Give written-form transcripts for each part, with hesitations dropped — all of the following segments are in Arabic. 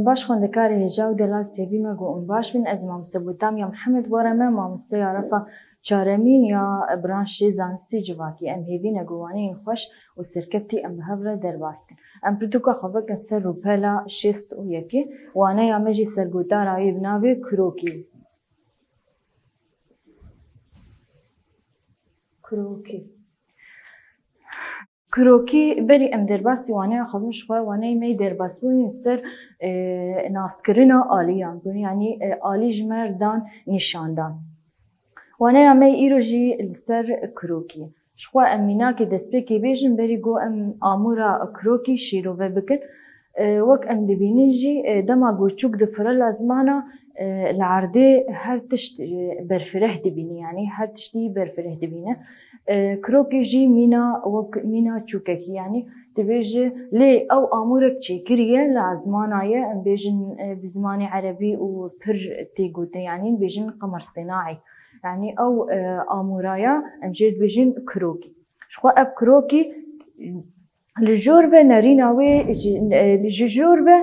باش خوندکاری هجا و دلاز پیوی مگو باش بین از مامستبوتام یا محمد وارمه مامسته عرفا چارمین یا برانش زانستی جواکی ام هیوی نگوانی این خوش و سرکفتی ام بهفره درباس کن. ام پرتوکا خوبکن سر رو پلا شست و یکی وانه یا مجی سرگوتار آیی بناوی کروکی. کروکی بری ام درباسی وانه خودش خواه وانه می درباس بونی سر ناسکرنا آلیان بونی یعنی آلی جمردان نشاندان وانه امی ایروجی سر کروکی شخوا امینا که دست بکی بیشن بری گو ام آمورا کروکی شیرو و بکن وک ام دبینی جی دما گوچوک دفره لازمانا العرضه هر تشت برفره دبینی یعنی هر تشتی برفره دبینه کروکی جی مینا چوککی یعنی تبیجه لی او آمورک چی کریه لازمانایه ام بیجن بزمان عربی و پر تیگوته یعنی بیجن قمر صناعی يعني أو آمورايا أمجد بيجين كروكي شخوا أف كروكي الجوربة ناريناوي الجوربة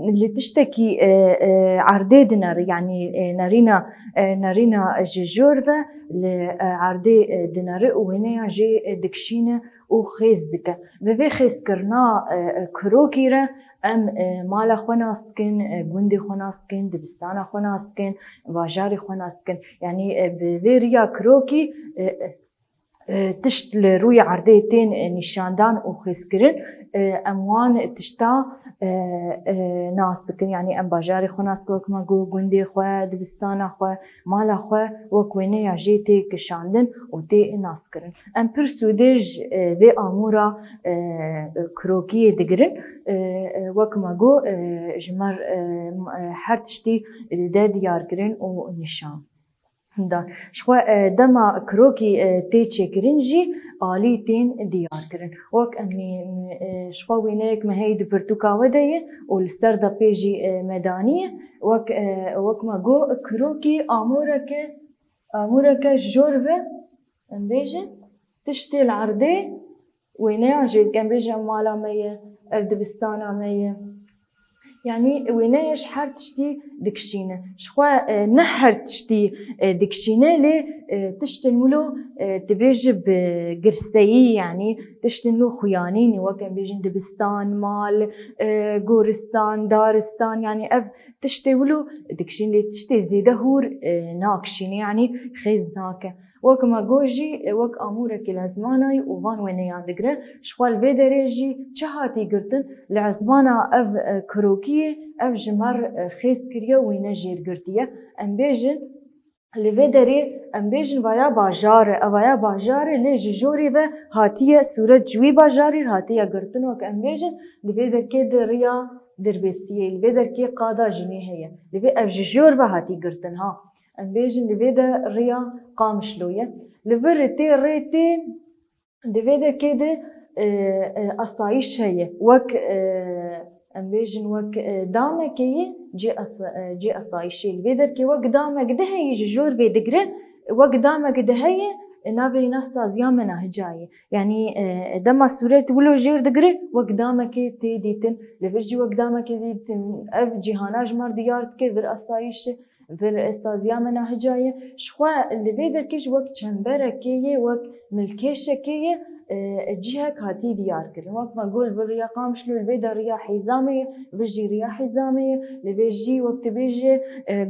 اللي تشتكي عردي دينار يعني نارينا جوربة لعردي دينار وهنا جي دكشينة وخيز دكا ببي خيز كرنا كروكي را ام مالا خوناستكن گوندي خوناستكن دبستانا خوناستكن واجاري خوناستكن يعني بفيريا كروكي تشت لروي عرديتين نشاندان وخيسكرن اموان تشتا ناستكن يعني ام باجاري خوناستك وك ماغو گوندي خو دبستانا خو مالا خو وكوينه يا جيتي كشاندن وتي ناسكرن ام برسودج في امورا كروكي دگرن وك ماغو جمر هر تشتي دا ديار كرن ونشان دا شخوا دما كروكي تيتشي كرنجي آلي تين ديار كرن وك أمي شخوا وينيك ما هي دبرتوكا وداية والسر دا بيجي مدانية وك ما جو كروكي آمورك جوربة بيجي تشتي العرضي وينيا جيد كان بيجي مالا مية الدبستانا مية يعني وينايش حر تشتي دكشينة شخوا نحر تشتي دكشينة لي تشتنولو تبيج بقرسي يعني تشتنولو خيانين وكان بيجن دبستان مال غورستان دارستان يعني اف تشتولو دكشين لي تشتي زيده هور ناكشين يعني خيز ناكه وك ما جوجي وك أمورك لازماناي وفان وينيان دقرة شوال في درجي شهاتي قرتن لازمانا أف كروكية أف جمر خيس كريا وينجير قرتية أم بيجن لفي دري أم بيجن ويا باجار لي جوري و هاتية سورة جوي باجاري هاتية قرتن وك أم بيجن لفي دركي دريا دربسية لفي دركي قادة جنيهية لفي أف جور وهاتي قرتن ها ام بيجن لفيدا ريا قامشلوية لفرتي ريتي لفيدا كده أصايش هي وك ام بيجن وك دامة كي جي أصايشي لفيدا كي وك دامة كده هي جور بيدقره وك دامة كده هي نابري ناسا زيامنا هجاي يعني دما سورة ولو جير دقره وك دامة كي تيديتن لفرجي وك دامة كي تيديتن اف جيهانا جمار ديارت كي ver أصايش في استازيا منها هجاية شخوا اللي بيدر كيش وقت چنبرة كيه وقت ملكيشة كيه جهة كاتي ديار كرن وقت ما قول بالريا قامشلو البيدر ريا حزامية بيجي ريا حزامية اللي بيجي وقت بيجي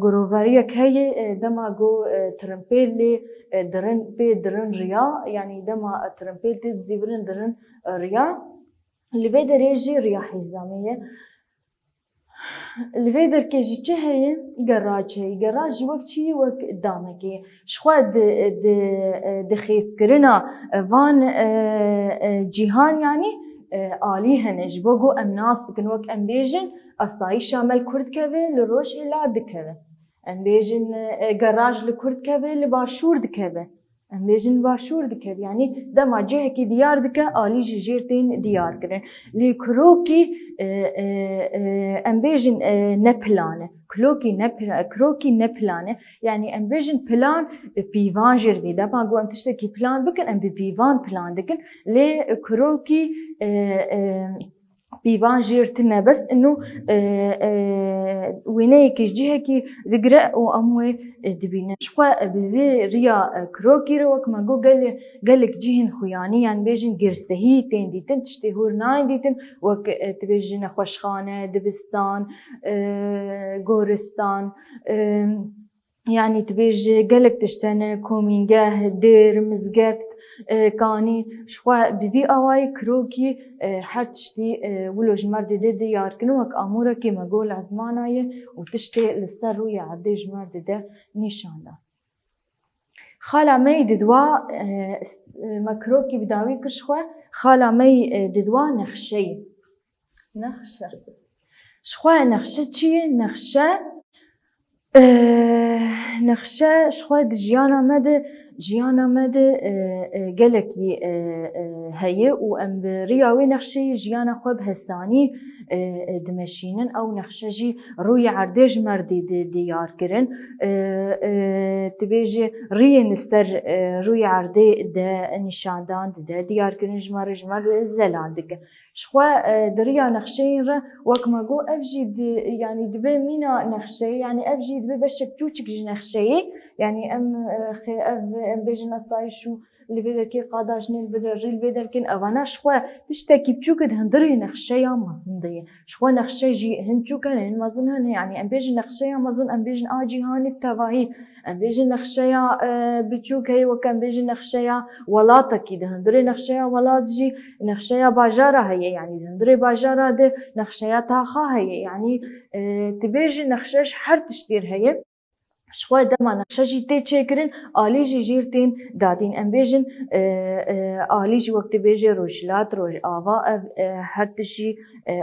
قروفاريا كهية دما قو ترمبيل درن بي درن ريا يعني دما ترمبيل تزيبرن درن ريا اللي بيدر يجي ريا حزامية الفيدر كيجي تشهي جراج وقت شي وقت قدامك شخوا دخيس كرنا فان جيهان يعني آليهن جبوغو ام ناس بكن وقت ام بيجن أصاي شامل كرد كذا لروش هلا دكذا ام بيجن جراج لكرد كذا لباشور دكذا ام بيجن باشور دكذا يعني دما جهة كي ديار دكا آلي جيرتين ديار كرن لكروكي ام بيجن نبلانه كروكي نبلانه يعني ام بيجن بلان بيفان جيرفي دما قو ام تشتكي بلان بكن ام بيفان بلان دكن لي كروكي بيفان جيرتنا بس انه وينيك جهكي ذقرأ واموي دبينا شخوا بذي ريا كروكي روك ما جو قالك جهن خوياني يعني بيجن غير سهيتين ديتن تشتهور ناين ديتن وك تبيجن خوشخانة دبستان غورستان يعني تبيج قالك تشتنى كومينجاه دير مزقفت كاني شخوا بذي اواي كروكي هر تشتي ولوج مرد دي ياركنوك امورا كيما قول عزمانايه وتشتي للسر رويا عديج مرد ده نيشاندا خالا مي ددوا مكروكي بداوي كشخوا خالا مي ددوا نخشي نخشة شخوا نخشة چي نخشة نخشة شخوا جيانا مد قالكي هي وام برياوي نخشي جيانا خو بهساني دمشينن او نخشجي روي عرديج مردي ديار كرن تبيجي رين السر روي عردي دا نشاندان دا ديار كرن جمر الزلادك شخوا دريا نخشين وكما جو افجي يعني دبي مينا نخشي يعني افجي دبي بشك توچك نخشي يعني ام بيجنا صايشو اللي بدركي قاداجني البدرجي بدركين اوانا شخوا تشتكي بچوك هندري نخشيا مازنديه شخوا نخشي هنچوك هن مازنهن يعني ام بيجن نخشيا مازن ام بيجن اجي هاني التواهي ام بيجن نخشيا بچوك هي وكان بيجن نخشيا ولاتك هندري نخشيا ولاتجي نخشيا باجاره هي يعني هندري باجاره ده نخشيا تاخا هي يعني تبيجن نخشش حر تشتير هي شخوا دما نخشجي تي تشكرن آليجي جيرتين دادين ام بيجن آليجي وقت بيجي روجلات روج آوا هر تشي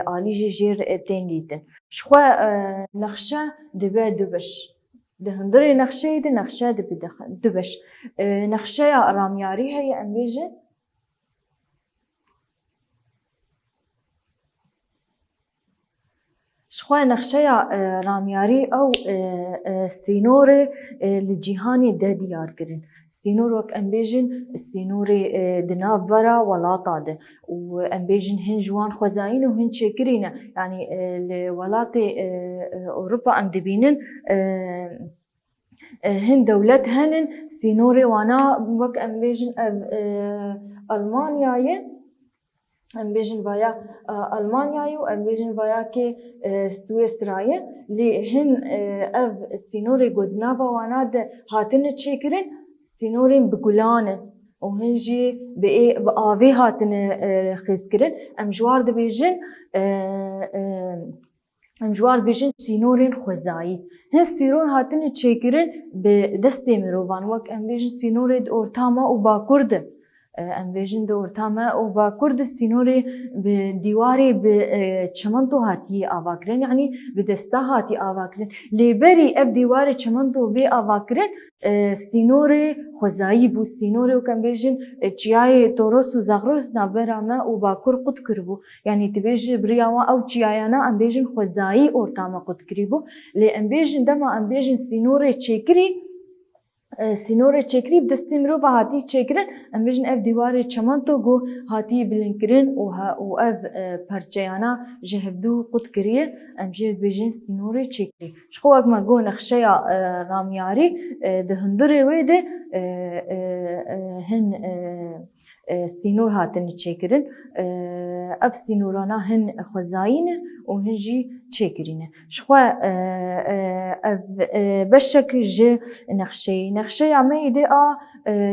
آليجي جير تين ديتن شخوا نخشة دبا دبش دهندري نخشة دي نخشة دبش نخشة يا رامياري هي ام بيجن شخوا نخشيا رامياري او سينوري لجيهاني دا ديار كرن سينور وك امبيجن السينوري دناف برا ولاطا ده وامبيجن هن جوان خوزاين وهن شكرين يعني الولاتي اوروبا ام دبينن هن دولت هنن سينوري وانا وك امبيجن المانيا ام بيجن ويا المانيا و ام بيجن ويا كي سويسرايا لي هن اف سينوري قدنابا وانا هاتن تشكرن سينورين بقولان وهنجي بآوي هاتن خيسكرن ام جوار دبيجن ام جوار بيجن سينورين خوزاي هن سينور هاتن تشكرن بدستي مروان وك ام بيجن سينوري اورتاما وباكورد ام بيجن دورتاما وباكورد سينوري بديواري بچمنتو هاتي آواكرن يعني بدستا هاتي آواكرن لبري اف ديواري چمنتو بي آواكرن سينوري خوزاي بو سينوري وكم بيجن چياي توروس وزغروس نابراما وباكور قد كربو يعني تبيج برياوا او چيايانا ام بيجن خوزاي اورتاما قد كربو لي ام بيجن دما ام بيجن سينوري چكري سينوري تشكري بدستمرو بهاتي تشكرن ام بيجن اف ديواري چمنتو جو هاتي بلنكرن و اف پرچيانا جهبدو قد كريه ام جيد بيجن سينوري تشكري شخو اك ما جو نخشيا رامياري دهندري ويده هن سينور هاتن تشكرن اف سينورانا هن خوزاين وهنجي تشكرين شخوا بشك ج نخشي عميدة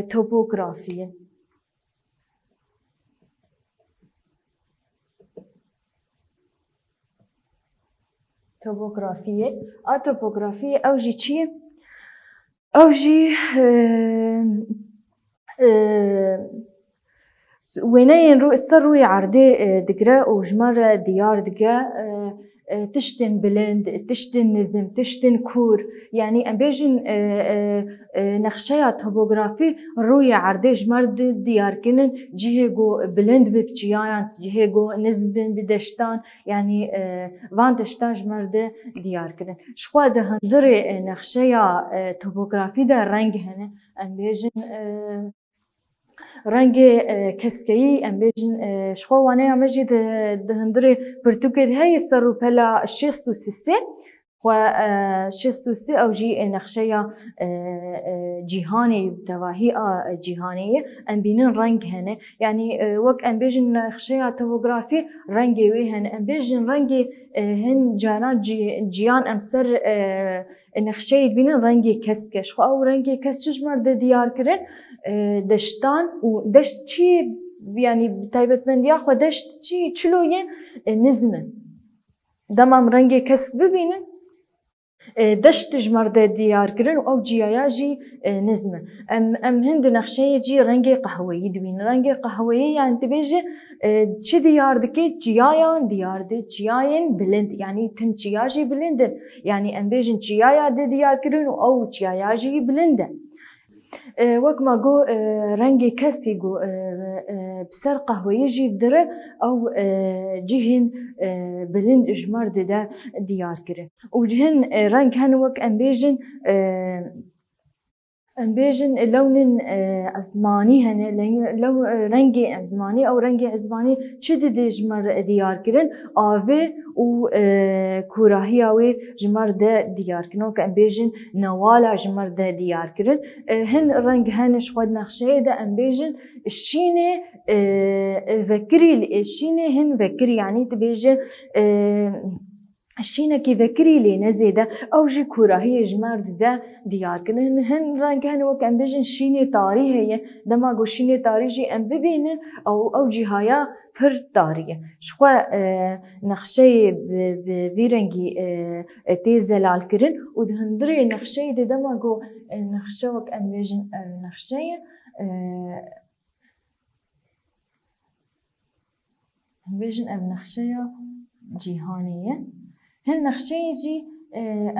توبوغرافية توبوغرافية اوجي تشي اوجي وينين رو استروي عردي دقرا وجمر ديار دقا تشتن بلند تشتن نزم تشتن كور يعني امبيجن نخشيا توبوغرافي روي عردي جمر ديار كنن جيهجو بلند ببچيان جيهجو نزبن بدشتان يعني وان دشتان جمر ديار كنن شخوا ده هندري نخشيا توبوغرافي ده رنگ هنه امبيجن رنگی کسکی ام بیشن شخوانه امجی دهندری پرتوکید هی سرو پلا شست و سیسه و شست و سی او جی نقشه جهانی تواهی جهانیه ام بینن رنگ هنه یعنی وقت ام بیشن نقشه توپوگرافی رنگی وی هنه ام بیشن رنگی هن جانا جیان ام سر نقشه بینن رنگی کسکش خو او رنگی کسکش مرد دیار کرن دشتان و دشت چی يعني تایبت من یا خو دشت چی چلویه نزمن دمام رنگی کسک ببینن دشت جمرد دیار کرن و او جیایا جی نزمه ام هند نقشه جی رنگ قهوه‌ای دوین رنگ قهوه‌ای یعنی تبیجه چی دیار دکی جیایان دیار ده جیاین بلند یعنی تن جیا جی بلند یعنی ام بیجن جیایا ده دیار کرن و او جیایا جی بلنده وقت ما جو رنگی کسی جو بسر قهوه‌ای جی بدره او جهن بلند اجمرد ده دیار کرد و جهن رنگ هن وقت ام بیشن لون ازمانی هن لون رنگ ازمانی او رنگ ازمانی چه دی جمر دیار کرن آوه و کوراهی آوه جمر ده دیار کرن که ام بیشن نوالا جمر ده دیار کرن هن رنگ هنش خود نقشه ده ام بیشن شینه فکری شینه هن فکری یعنی تبیجه الشينة كي ذكري لي نزيدة أو جي كوراهية جمارد دا ديار كنن هن رانك هن وكان بيجن شيني طاري هي دما قو شيني طاري جي أم ببينن أو جي هايا فر طارية شخوا نخشي بفيرنجي تيزلال كرن ودهندري نخشي دي دما قو نخشي وكان بيجن نخشي بيجن أم نخشي جيهانية هن نخشي جي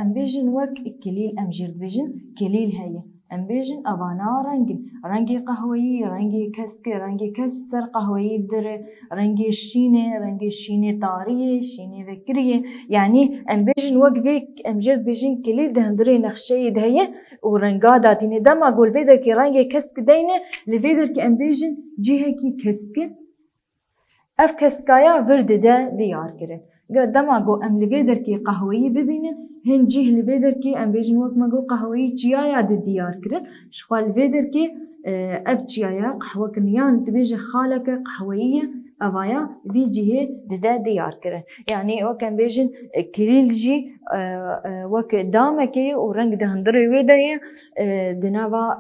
ام بيجن وك كليل ام جرد بيجن كليل هي ام بيجن ابانا رنگي قهوه‌ي رنگي كسكي رنگي كس سر قهوه‌ي بدر رنگي شينه طاريه شينه فكريه يعني ام بيجن وك فيك ام جرد بيجن كليل دهندري نخشي دهيه ورنگا داتيني دما اقول فيدر كي رنگي كسك دينه لفيدر كي ام بيجن جهه كي كسك اف كسكايا ورد ده ديار كرت دما جو ام لفيدر كي قهوه‌ي ببينن هن جيه لفيدر كي ام بيجن وقت ما جو قهوه‌ي جيايا ديار كرت شخوال لفيدر كي اف جيايا قهوه كنيان تبيجي خالك قهوهيه افايا في جهه ده ديار كرت يعني وقت ام بيجن كليل جي وقت دامكي ورنگ دهندري ويدايا دنابا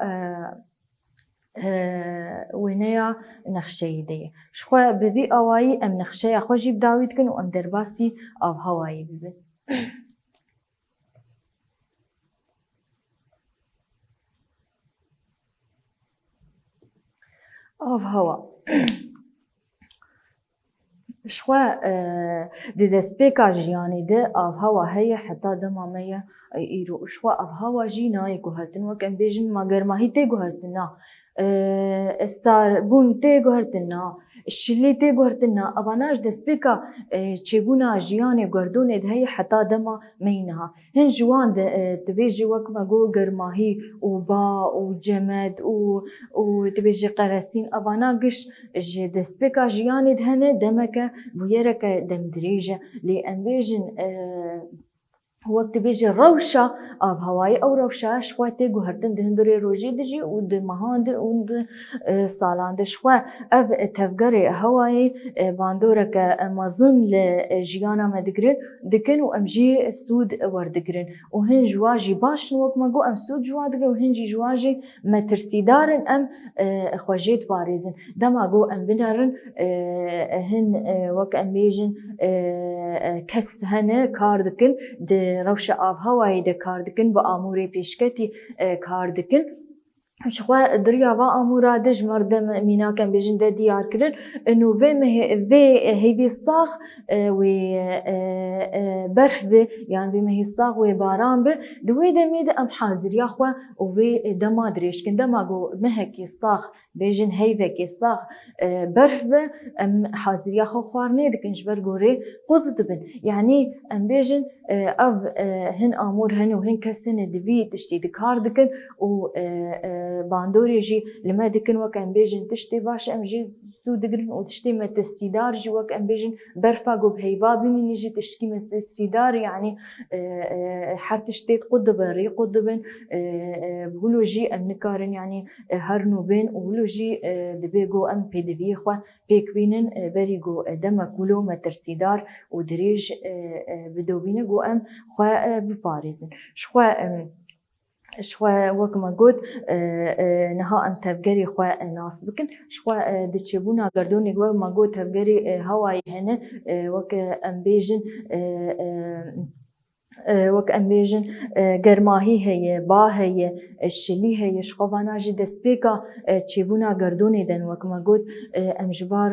وينيا نخشي دي شخوا بذي اواي ام نخشي خوجي بداويد كن وام درباسي او هواي ببي او هوا شخوا دي دسبيكا جياني دي او هوا هي حتى دمامية ايرو شخوا او هوا جينا يقهرتن وكان بيجن ما گرماهي تي قهرتنا استار بون تي قهرتنا الشلي تي قهرتنا اباناش دسبيكا چبونا جياني قردون هي حتى دما مينها هن جوان تبيجي وكما جو گرماهي وبا وجمد وتبيجي قرسين ابانا قش دسبيكا جياني دهنه دمك بويرك دمدريجه لان بيجن وقت بيجي روشة آب هواي أو روشة شوي تيجو هردن دهندري روجي دجي ود مهاند ود صالان دشوا أف تفجري هواي باندورك مازن لجيانا ما دقرن دكن وأمجي سود وردقرن وهن جواجي باش نوك ما جو أم سود جوادقر وهنجي جواجي ما ترسيدارن أم خواجيت باريزن دما جو أم بنارن هن وك أم بيجن كس هنه كاردكن روش آب هوایی ده کار دکن با آموری پیشکتی کار دکن شخوا دریا و آمورا دج مردم مینا کن بیجن ده دیار کرن انو وی هیوی ساخ و برف به یعنی وی مهی ساخ و باران به دوی دمید ام حاضر یا خوا و وی دما دریش کن دما گو مهکی ساخ بیجن هیوی کی ساخ برف به ام حاضر یا خوا خوارنه دکنش برگوری قدد بن یعنی ام بیجن هن آمور هن و هن کسن دوی تشتی دکار دکن و باندوري جي لما دكن وك ام بيجن تشتي باش ام جي سو دقرن وتشتي مت السيدار جي وك ام بيجن برفا جو بهيبا بمن يجي تشتي مت السيدار يعني حر تشتي قدب ري قدبن بقولوا جي ام نكارن يعني هرنو بين وقولوا جي دبيجو ام بي دبي خوا بيكوينن بريجو دم كيلومتر سيدار ودريج بدوبينه جو ام خوا بباريزن شخوا وكما قلت نها أم تفجري خوا ناس بكن شخوا دتشبونا قردوني قوي ما قلت تفجري هواي هنا وك أم بيجن وك ام بيجن گرماهی هي با هي الشلي هي شخوانا جي دسبيكا تشيبونا قردوني دن وكما قلت ام جبار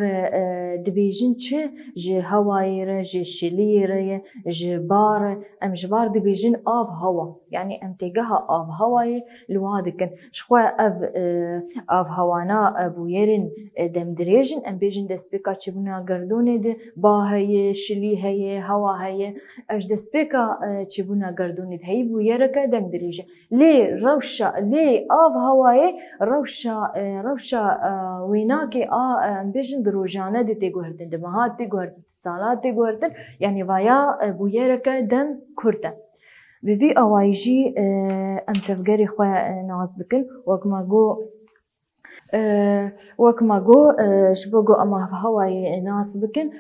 دبيجن چه جي هواي را جي شلي را جي بار ام جبار دبيجن آف هوا يعني ام تيجها آف هواي لوادكن شخوا آف هوانا بويرن دم دريجن ام بيجن دسبيكا تشيبونا قردوني دن با هي شلي هي هوا هي اج دسبيكا چبونا گردونید هی بو یرکه دم دریجه لی روشا لی آب هوای روشا ویناکی بیشن دروجانه دیتی گوهردن دمهات دی گوهردن سالات دی گوهردن یعنی ویا بو یرکه دم کرده بوی آوایجی ام تفگری خواه نازدکن وكما جو شبوغو اما هواي ناس بكن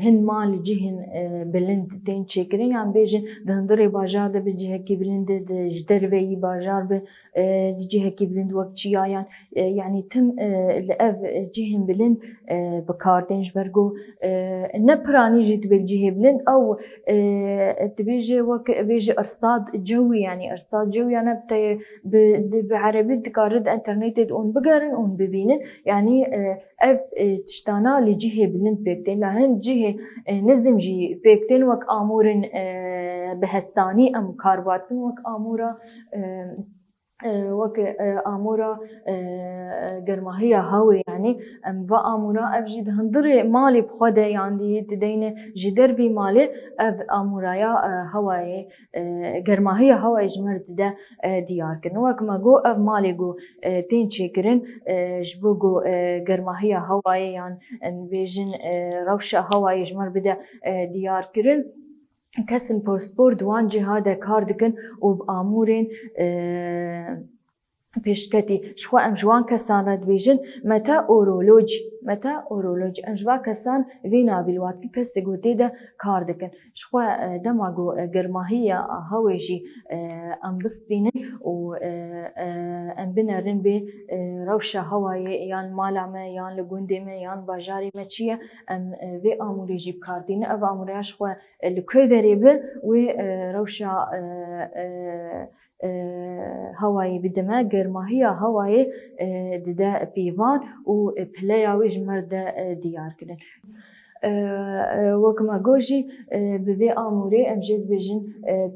هن مال جهن بلند تين تشكرين يعني بيجن دهندري باجار ده بجهه كي بلند جدروي باجار بجهه كي بلند وقت يعني تم الاف جهن بلند بكاردنج برغو نبراني جيت بالجهه بلند او تبيجي وك بيجي ارصاد جوي يعني ارصاد جوي انا بعربي تكارد انترنت اون بقرن اون ببينن يعني اف تشتانا لجهه بلند بيكتين لهن جهه نزم جي بيكتين وك امورن بهستاني ام كارباتن وك امورا وك امورا گرماهيا هاوي يعني ام و امورا اف جد هندري مالي بخده يعني تدين جدر بي مالي اف امورايا هواي گرماهيا هواي جمرت ده ديار كن وك ما جو اف مالي جو تين چكرن جبو جو گرماهيا هواي يعني بيجن روشا هواي جمر بده ديار كرن كسن بورسبور دوان جهاده كار دكن وبآمورين بيشكتي شو ام جوان كسان دبيجن متى اورولوج ام جوا كسان فينا بالوقت بس قوتي ده كار دكن شو دماغو گرماهيا هواجي ام بستين و ام بنرن بي روشا هواي يان مالامه يان لگوندمه يان باجاري مچيه ام في اموري جيب كاردين اف امورياش خو لكوي دريبه و روشا هواي بدما گرماهيا هواي ددا بيفان و بلاياوي جمردا ديار كدن وكما جوجي بذي اموري ام جد بيجن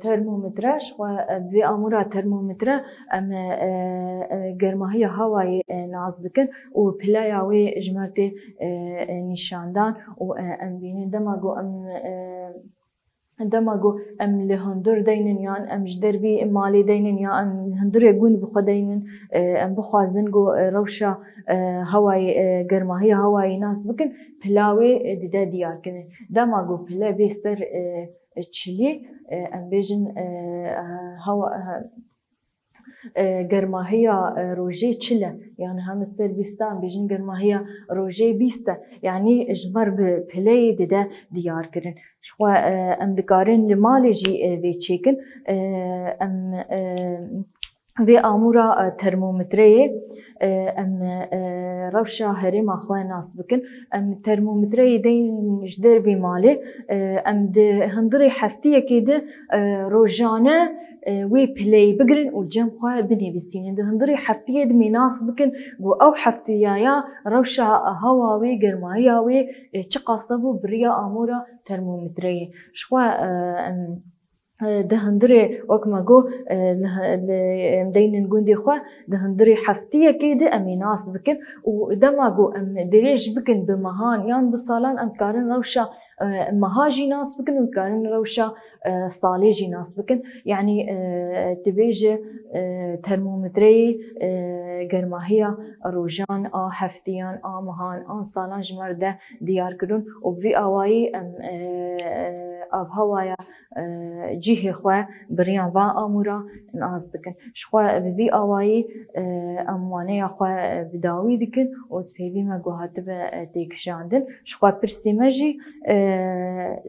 ترمومترش و بذي امورا ترمومتر ام گرماهيا هواي نازدكن و بلاياوي جمرتي نشاندان و ام بينن دماغو ام دماغو ام لهندر دينن يان ام جدربي مالي دينن يا ام هندر يقون بخدينن ام بخوازن جو روشا هواي گرماهي هواي ناس بكن بلاوي ددا ديار كن دماغو بلا بيستر تشلي ام بيجن هوا گرماهيا روجي تشلا يعني هم السربستان بيجن گرماهيا روجي بيستا يعني اجبر بلاي ددا ديار كرن شو ام دكارن لمالي جي في تشيكن ام في امورا ترمومتريه ام روشا هرم اخوان ناس بكن ام ترمومتريه دين جدر في مالي ام هندري حفتيه كده روجانه وي بلاي بقرن والجم خواه بني بسين ده هندري حفتيه دمي ناس بكن جو او حفتيه يا روشا هواوي گرماهياوي چقاصبو بريا امورا ترمومتريه شو ده هندري وكما جو مدين نقول دي خوا ده هندري حفتيه كده امي ناس بكن ودما جو ام دريج بكن بمهان يان بصالان ام كارن روشا مها جي ناس بكن وكان روشا صالي جي ناس بكن يعني تبيج ترمومتري گرماهيا روجان هفتيان مهان سالان جمرده ديار كرون وبفي اواي اب هوايا جيه خوا بريان با امورا نازدكن شخوا بفي اواي اموانه خوا بداوي دكن وزبيبي ما جوهات تيكشاندن شخوا برسيمجي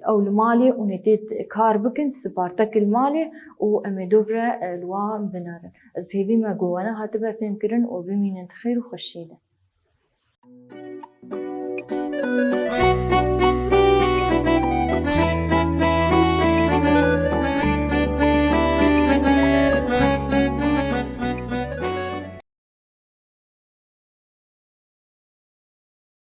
او المالي ونتيت كار بكن سبارتك المالي وامدوفرا لوا بنارن زبيبي ما جوانا هاتبا فهم كرن وبمين خير وخشيده